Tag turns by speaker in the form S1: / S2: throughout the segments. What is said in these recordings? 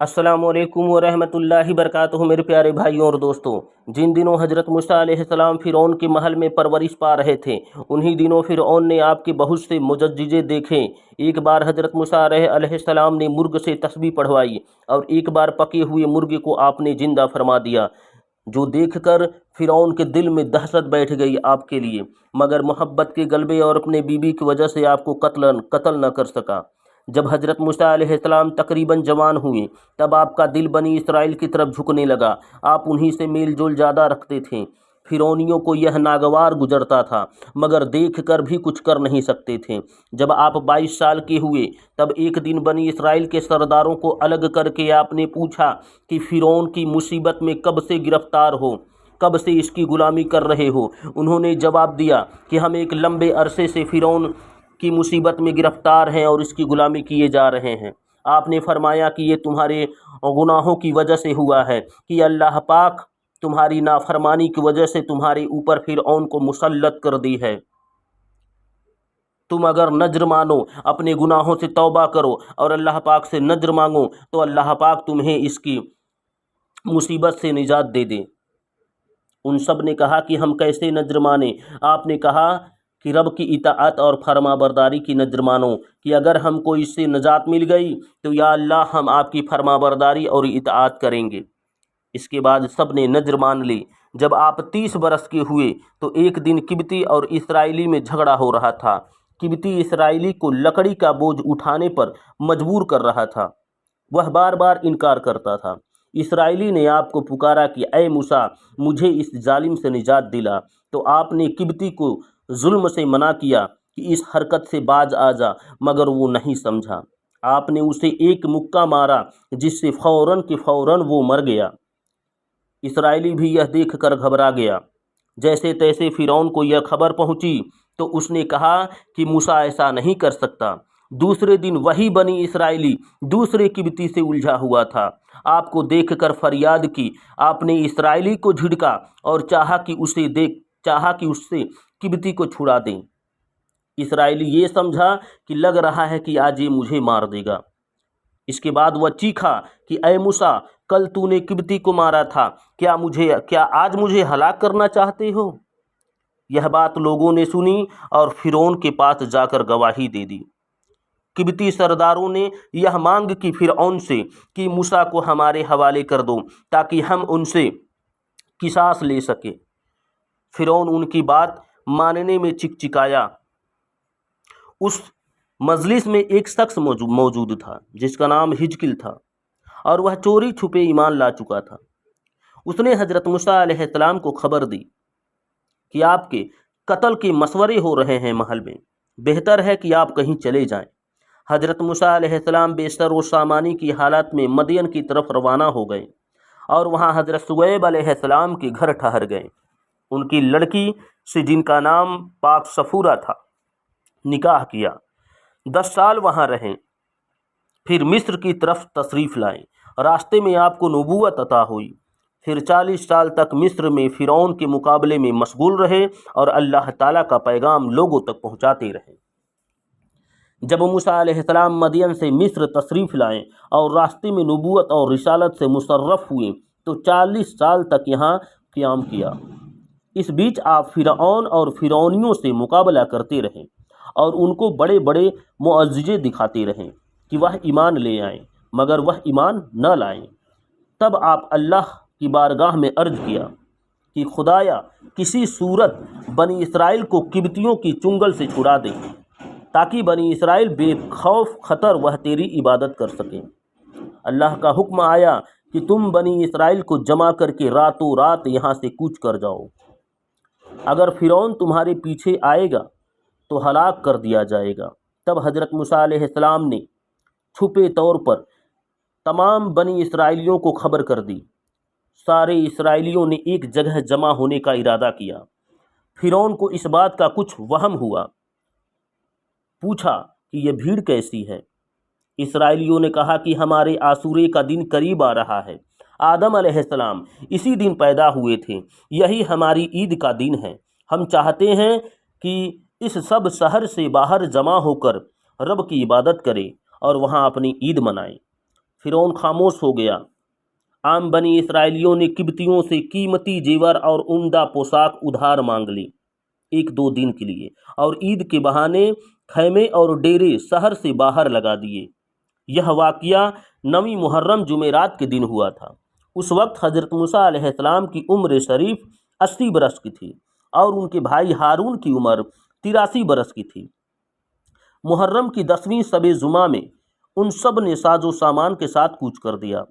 S1: अस्सलामु अलैकुम वरहमतुल्लाहि वबरकातुहू। मेरे प्यारे भाइयों और दोस्तों, जिन दिनों हज़रत मूसा अलैहिस्सलाम फ़िरौन के महल में परवरिश पा रहे थे, उन्हीं दिनों फ़िरौन ने आपके बहुत से मुजज़्ज़िज़े देखे। एक बार हज़रत मूसा अलैहिस्सलाम ने मुर्ग से तस्बीह पढ़वाई और एक बार पके हुए मुर्गे को आपने जिंदा फरमा दिया, जो देखकर फ़िरौन के दिल में दहशत बैठ गई आपके लिए, मगर मोहब्बत के गलबे और अपने बीबी की वजह से आपको कत्ल न कर सका। जब हज़रत मूसा अलैहिस्सलाम तकरीबन जवान हुए, तब आपका दिल बनी इसराइल की तरफ झुकने लगा। आप उन्हीं से मेल जोल ज़्यादा रखते थे। फ़िरौनियों को यह नागवार गुजरता था, मगर देख कर भी कुछ कर नहीं सकते थे। जब आप 22 साल के हुए, तब एक दिन बनी इसराइल के सरदारों को अलग करके आपने पूछा कि फ़िरौन की मुसीबत में कब से गिरफ्तार हो, कब से इसकी गुलामी कर रहे हो। उन्होंने जवाब दिया कि हम एक लंबे अरसे से फ़िरौन की मुसीबत में गिरफ्तार हैं और इसकी गुलामी किए जा रहे हैं। आपने फरमाया कि ये तुम्हारे गुनाहों की वजह से हुआ है, कि अल्लाह पाक तुम्हारी नाफरमानी की वजह से तुम्हारे ऊपर फ़िरऔन को मुसल्लत कर दी है। तुम अगर नज़र मानो, अपने गुनाहों से तौबा करो और अल्लाह पाक से नज़र मांगो, तो अल्लाह पाक तुम्हें इसकी मुसीबत से निजात दे दे। उन सब ने कहा कि हम कैसे नज़र माने। आपने कहा कि रब की इताअत और फरमाबरदारी की नज़र मानो, कि अगर हमको इससे नजात मिल गई तो या अल्लाह हम आपकी फरमाबरदारी और इताअत करेंगे। इसके बाद सब ने नज़र मान ली। जब आप 30 बरस के हुए, तो एक दिन किब्ती और इसराइली में झगड़ा हो रहा था। किब्ती इसराइली को लकड़ी का बोझ उठाने पर मजबूर कर रहा था। वह बार बार इनकार करता था। इसराइली ने आपको पुकारा कि ऐ मूसा, मुझे इस जालिम से निजात दिला। तो आपने किब्ती को जुल्म से मना किया कि इस हरकत से बाज आ जा, मगर वो नहीं समझा। आपने उसे एक मुक्का मारा, जिससे फ़ौरन के फ़ौरन वो मर गया। इसराइली भी यह देखकर घबरा गया। जैसे तैसे फ़िरौन को यह खबर पहुंची, तो उसने कहा कि मूसा ऐसा नहीं कर सकता। दूसरे दिन वही बनी इसराइली दूसरे किब्ती से उलझा हुआ था। आपको देखकर फरियाद की। आपने इसराइली को झिड़का और चाहा कि उससे किब्ती को छुड़ा दें। इसराइली ये समझा कि लग रहा है कि आज ये मुझे मार देगा। इसके बाद वह चीखा कि ऐ मूसा, कल तूने किब्ती को मारा था, क्या आज मुझे हलाक करना चाहते हो? यह बात लोगों ने सुनी और फ़िरौन के पास जाकर गवाही दे दी। किब्ती सरदारों ने यह मांग की फ़िरऔन से कि मूसा को हमारे हवाले कर दो, ताकि हम उनसे किसास ले सके। फ़िरौन उनकी बात मानने में चिकचिकाया। उस मजलिस में एक शख्स मौजूद था, जिसका नाम हिजकिल था, और वह चोरी छुपे ईमान ला चुका था। उसने हज़रत मूसा अलैहिस्सलाम को खबर दी कि आपके कत्ल के मशवरे हो रहे हैं महल में, बेहतर है कि आप कहीं चले जाएं। हज़रत मूसा अलैहिस्सलाम बेसर व सामानी की हालत में मदियन की तरफ रवाना हो गए और वहाँ हज़रत शुएब अलैहिस्सलाम के घर ठहर गए। उनकी लड़की से, जिनका नाम पाक सफूरा था, निकाह किया। 10 साल वहाँ रहें, फिर मिस्र की तरफ तशरीफ़ लाएं। रास्ते में आपको नबूवत अता हुई। फिर 40 साल तक मिस्र में फ़िरौन के मुकाबले में मशगूल रहे और अल्लाह ताला का पैगाम लोगों तक पहुँचाते रहे। जब मूसा अलैहिस्सलाम मदियन से मिस्र तशरीफ़ लाएं और रास्ते में नबूवत और रिसालत से मुशर्रफ हुए, तो 40 साल तक यहाँ क़याम किया। इस बीच आप फ़िरऔन और फ़िरौनियों से मुकाबला करते रहें और उनको बड़े बड़े मुअज़्ज़िज़े दिखाते रहें कि वह ईमान ले आएँ, मगर वह ईमान न लाएँ। तब आप अल्लाह की बारगाह में अर्ज़ किया कि खुदाया, किसी सूरत बनी इसराइल को किब्तियों की चुंगल से छुड़ा दे, ताकि बनी इसराइल बेखौफ खतर वह तेरी इबादत कर सकें। अल्लाह का हुक्म आया कि तुम बनी इसराइल को जमा करके रातों रात यहाँ से कूच कर जाओ। अगर फ़िरौन तुम्हारे पीछे आएगा तो हलाक कर दिया जाएगा। तब हज़रत मूसा अलैहिस्सलाम ने छुपे तौर पर तमाम बनी इसराइलियों को खबर कर दी। सारे इसराइलियों ने एक जगह जमा होने का इरादा किया। फ़िरौन को इस बात का कुछ वहम हुआ। पूछा कि यह भीड़ कैसी है? इसराइलियों ने कहा कि हमारे आसूरे का दिन करीब आ रहा है। आदम अलैहिस्सलाम इसी दिन पैदा हुए थे। यही हमारी ईद का दिन है। हम चाहते हैं कि इस सब शहर से बाहर जमा होकर रब की इबादत करें और वहाँ अपनी ईद मनाएं। फिरौन खामोश हो गया। आम बनी इसराइलियों ने किब्तियों से कीमती जेवर और उम्दा पोशाक उधार मांग ली 1-2 दिन के लिए, और ईद के बहाने खैमे और डेरे शहर से बाहर लगा दिए। यह वाक़या 9वीं मुहर्रम जुमेरात के दिन हुआ था। उस वक्त हज़रत मूसा अलैहिस्सलाम की उम्र शरीफ 80 बरस की थी और उनके भाई हारून की उम्र 83 बरस की थी। मुहर्रम की 10वीं शब जुमा में उन सब ने साजो सामान के साथ कूच कर दिया।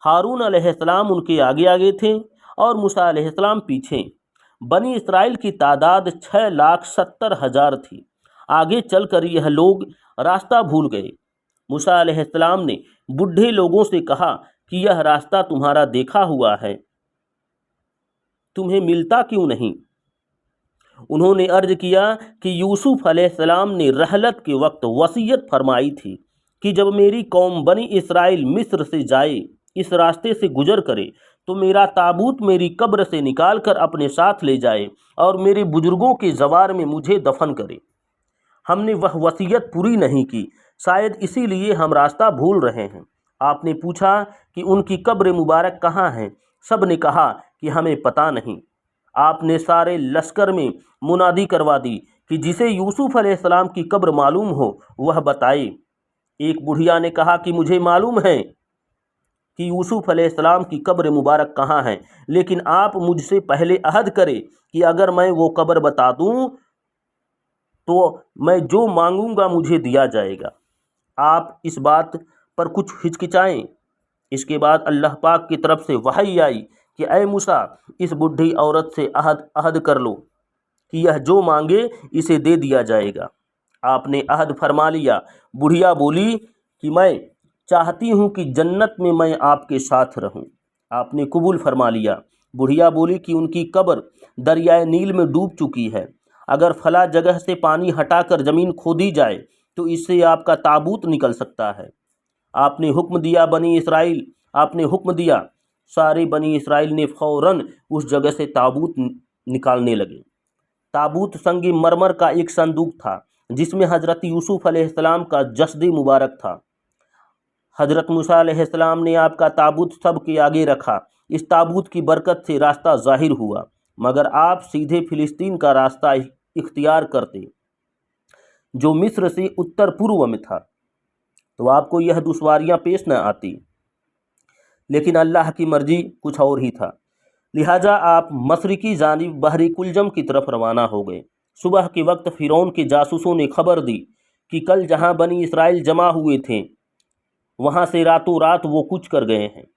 S1: हारून अलैहिस्सलाम उनके आगे आगे थे और मूसा अलैहिस्सलाम पीछे। बनी इसराइल की तादाद 6,70,000 थी। आगे चलकर यह लोग रास्ता भूल गए। मूसा अलैहिस्सलाम ने बूढ़े लोगों से कहा कि यह रास्ता तुम्हारा देखा हुआ है, तुम्हें मिलता क्यों नहीं? उन्होंने अर्ज किया कि यूसुफ अलैहिस्सलाम ने रहलत के वक्त वसीयत फरमाई थी कि जब मेरी कौम बनी इसराइल मिस्र से जाए, इस रास्ते से गुजर करे, तो मेरा ताबूत मेरी कब्र से निकाल कर अपने साथ ले जाए और मेरे बुजुर्गों के जवार में मुझे दफन करे। हमने वह वसीयत पूरी नहीं की, शायद इसीलिए हम रास्ता भूल रहे हैं। आपने पूछा कि उनकी कब्र मुबारक कहाँ है? सब ने कहा कि हमें पता नहीं। आपने सारे लश्कर में मुनादी करवा दी कि जिसे यूसुफ अलैहिस्सलाम की कब्र मालूम हो वह बताए। एक बुढ़िया ने कहा कि मुझे मालूम है कि यूसुफ अलैहिस्सलाम की कब्र मुबारक कहाँ है, लेकिन आप मुझसे पहले अहद करें कि अगर मैं वो कब्र बता दूं तो मैं जो मांगूंगा मुझे दिया जाएगा। आप इस बात पर कुछ हिचकिचाएं। इसके बाद अल्लाह पाक की तरफ से वही आई कि ऐ मूसा, इस बुढ़ी औरत से अहद कर लो कि यह जो मांगे इसे दे दिया जाएगा। आपने अहद फरमा लिया। बुढ़िया बोली कि मैं चाहती हूँ कि जन्नत में मैं आपके साथ रहूँ। आपने कबूल फरमा लिया। बुढ़िया बोली कि उनकी कब्र दरियाए नील में डूब चुकी है। अगर फला जगह से पानी हटाकर ज़मीन खोदी जाए तो इससे आपका ताबूत निकल सकता है। आपने हुक्म दिया बनी इसराइल, आपने हुक्म दिया। सारे बनी इसराइल ने फ़ौरन उस जगह से ताबूत निकालने लगे। ताबूत संग मरमर का एक संदूक था जिसमें हज़रत यूसुफ अलैहिस्सलाम का जस्द मुबारक था। हज़रत मूसा अलैहिस्सलाम ने आपका ताबूत सब के आगे रखा। इस ताबूत की बरकत से रास्ता ज़ाहिर हुआ, मगर आप सीधे फ़िलिस्तीन का रास्ता इख्तियार करते जो मिस्र से उत्तर पूर्व में था तो आपको यह दुश्वारियां पेश न आती, लेकिन अल्लाह की मर्जी कुछ और ही था। लिहाजा आप मशरिकी जानिब बहरी कुलजम की तरफ रवाना हो गए। सुबह के वक्त फ़िरौन के जासूसों ने खबर दी कि कल जहां बनी इसराइल जमा हुए थे वहां से रातों रात वो कूच कर गए हैं।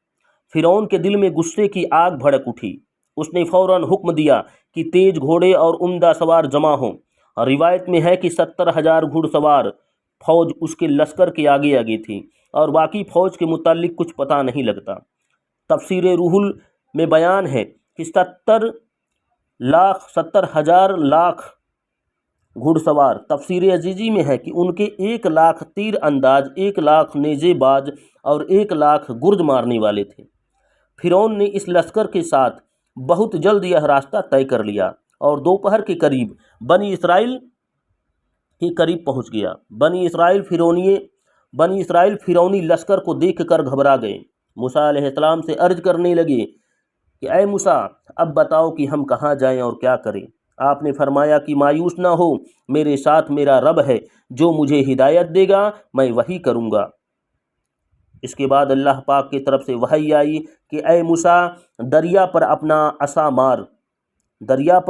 S1: फ़िरौन के दिल में गुस्से की आग भड़क उठी। उसने फ़ौरन हुक्म दिया कि तेज घोड़े और उम्दा सवार जमा हों। रिवायत में है कि 70,000 घुड़सवार फौज उसके लश्कर के आगे आगे थी और बाकी फौज के मुतालिक कुछ पता नहीं लगता। तफसीर रूहुल में बयान है कि 70,000 लाख घुड़सवार। तफसीर अजीजी में है कि उनके 1 लाख तीर अंदाज, 1 लाख नेजेबाज और 1 लाख गुर्ज मारने वाले थे। फ़िरौन ने इस लश्कर के साथ बहुत जल्द यह रास्ता तय कर लिया और दोपहर के करीब बनी इसराइल के करीब पहुंच गया। बनी इसराइल फ़िरौनी लश्कर को देखकर घबरा गए। मूसा अलैहिस्सलाम से अर्ज करने लगे कि ऐ मूसा, अब बताओ कि हम कहाँ जाएं और क्या करें। आपने फरमाया कि मायूस ना हो, मेरे साथ मेरा रब है, जो मुझे हिदायत देगा मैं वही करूँगा। इसके बाद अल्लाह पाक की तरफ से वही आई कि ऐ मूसा, दरिया पर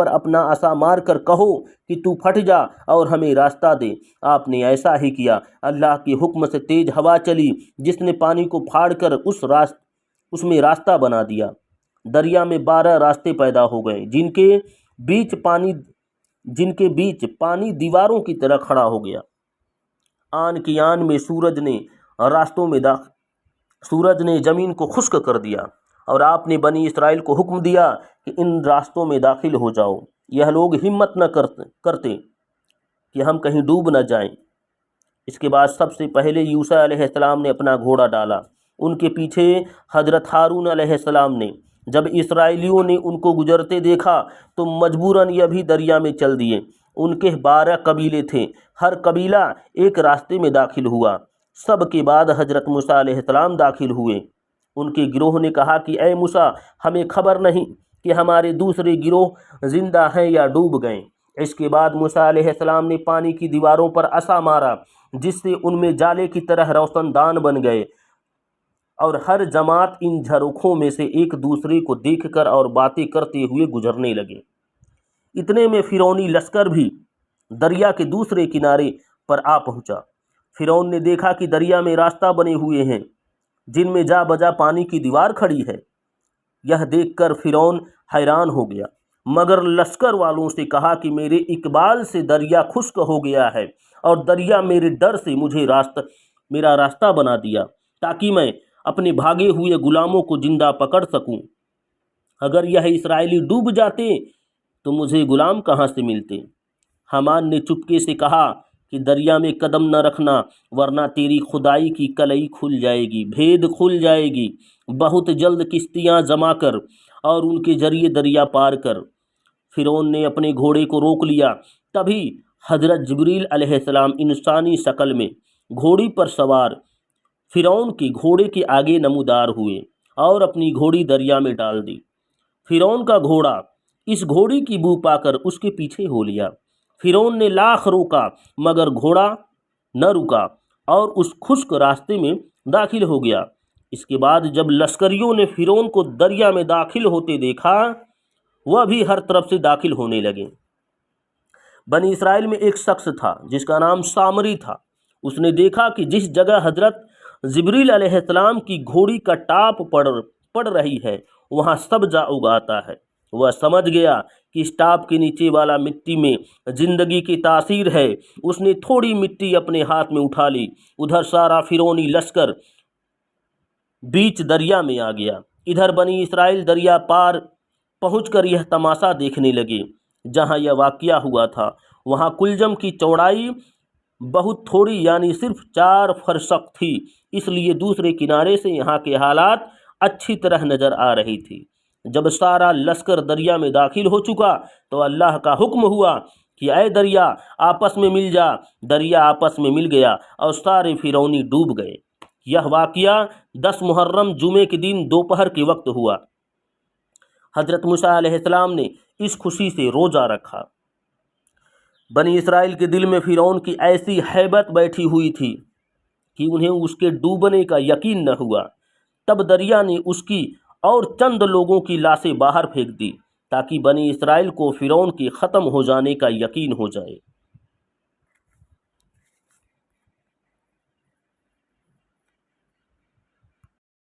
S1: अपना असा मार कर कहो कि तू फट जा और हमें रास्ता दे। आपने ऐसा ही किया। अल्लाह के हुक्म से तेज हवा चली जिसने पानी को फाड़ कर उसमें रास्ता बना दिया। दरिया में 12 रास्ते पैदा हो गए जिनके बीच पानी दीवारों की तरह खड़ा हो गया। आन की आन में सूरज ने ज़मीन को खुश्क कर दिया और आपने बनी इसराइल को हुक्म दिया कि इन रास्तों में दाखिल हो जाओ। यह लोग हिम्मत न करते कि हम कहीं डूब न जाएं। इसके बाद सबसे पहले मूसा अलैहिस्सलाम ने अपना घोड़ा डाला। उनके पीछे हज़रत हारून अलैहिस्सलाम ने। जब इसराइलियों ने उनको गुजरते देखा तो मजबूरन यह भी दरिया में चल दिए। उनके 12 कबीले थे, हर कबीला एक रास्ते में दाखिल हुआ। سب کے بعد حضرت موسیٰ علیہ السلام داخل ہوئے۔ ان کے گروہ نے کہا کہ اے موسیٰ، ہمیں خبر نہیں کہ ہمارے دوسرے گروہ زندہ ہیں یا ڈوب گئے۔ اس کے بعد موسیٰ علیہ السلام نے پانی کی دیواروں پر عصا مارا، جس سے ان میں جالے کی طرح روشن دان بن گئے، اور ہر جماعت ان جھروکھوں میں سے ایک دوسرے کو دیکھ کر اور باتیں کرتے ہوئے گزرنے لگے۔ اتنے میں فرعونی لشکر بھی دریا کے دوسرے کنارے پر آ پہنچا۔ فرعون نے دیکھا کہ دریا میں راستہ بنے ہوئے ہیں جن میں جا بجا پانی کی دیوار کھڑی ہے۔ یہ دیکھ کر فرعون حیران ہو گیا، مگر لشکر والوں سے کہا کہ میرے اقبال سے دریا خشک ہو گیا ہے، اور دریا میرے ڈر سے میرا راستہ بنا دیا تاکہ میں اپنے بھاگے ہوئے غلاموں کو زندہ پکڑ سکوں۔ اگر یہ اسرائیلی ڈوب جاتے تو مجھے غلام کہاں سے ملتے؟ حامان نے چپکے سے کہا کہ دریا میں قدم نہ رکھنا، ورنہ تیری خدائی کی کلئی کھل جائے گی، بھید کھل جائے گی۔ بہت جلد کشتیاں جما کر اور ان کے ذریعے دریا پار کر۔ فرعون نے اپنے گھوڑے کو روک لیا۔ تبھی حضرت جبریل علیہ السلام انسانی شکل میں گھوڑی پر سوار فرعون کے گھوڑے کے آگے نمودار ہوئے اور اپنی گھوڑی دریا میں ڈال دی۔ فرعون کا گھوڑا اس گھوڑی کی بو پا کر اس کے پیچھے ہو لیا۔ فرعون نے لاکھ روکا مگر گھوڑا نہ رکا اور اس خشک راستے میں داخل ہو گیا۔ اس کے بعد جب لشکریوں نے فرعون کو دریا میں داخل ہوتے دیکھا، وہ بھی ہر طرف سے داخل ہونے لگے۔ بنی اسرائیل میں ایک شخص تھا جس کا نام سامری تھا۔ اس نے دیکھا کہ جس جگہ حضرت جبریل علیہ السلام کی گھوڑی کا ٹاپ پڑ رہی ہے وہاں سبزہ اگاتا ہے۔ وہ سمجھ گیا کہ اس ٹاپ کے نیچے والا مٹی میں زندگی کی تاثیر ہے۔ اس نے تھوڑی مٹی اپنے ہاتھ میں اٹھا لی۔ ادھر سارا فرعونی لشکر بیچ دریا میں آ گیا۔ ادھر بنی اسرائیل دریا پار پہنچ کر یہ تماشا دیکھنے لگے۔ جہاں یہ واقعہ ہوا تھا وہاں کلجم کی چوڑائی بہت تھوڑی یعنی صرف 4 فرسخ تھی، اس لیے دوسرے کنارے سے یہاں کے حالات اچھی طرح نظر آ رہی تھی۔ جب سارا لشکر دریا میں داخل ہو چکا تو اللہ کا حکم ہوا کہ اے دریا آپس میں مل جا۔ دریا آپس میں مل گیا اور سارے فرعونی ڈوب گئے۔ یہ واقعہ 10 محرم جمعے کے دن دوپہر کے وقت ہوا۔ حضرت موسیٰ علیہ السلام نے اس خوشی سے روزہ رکھا۔ بنی اسرائیل کے دل میں فرعون کی ایسی ہیبت بیٹھی ہوئی تھی کہ انہیں اس کے ڈوبنے کا یقین نہ ہوا۔ تب دریا نے اس کی اور چند لوگوں کی لاشیں باہر پھینک دی تاکہ بنی اسرائیل کو فرعون کے ختم ہو جانے کا یقین ہو جائے۔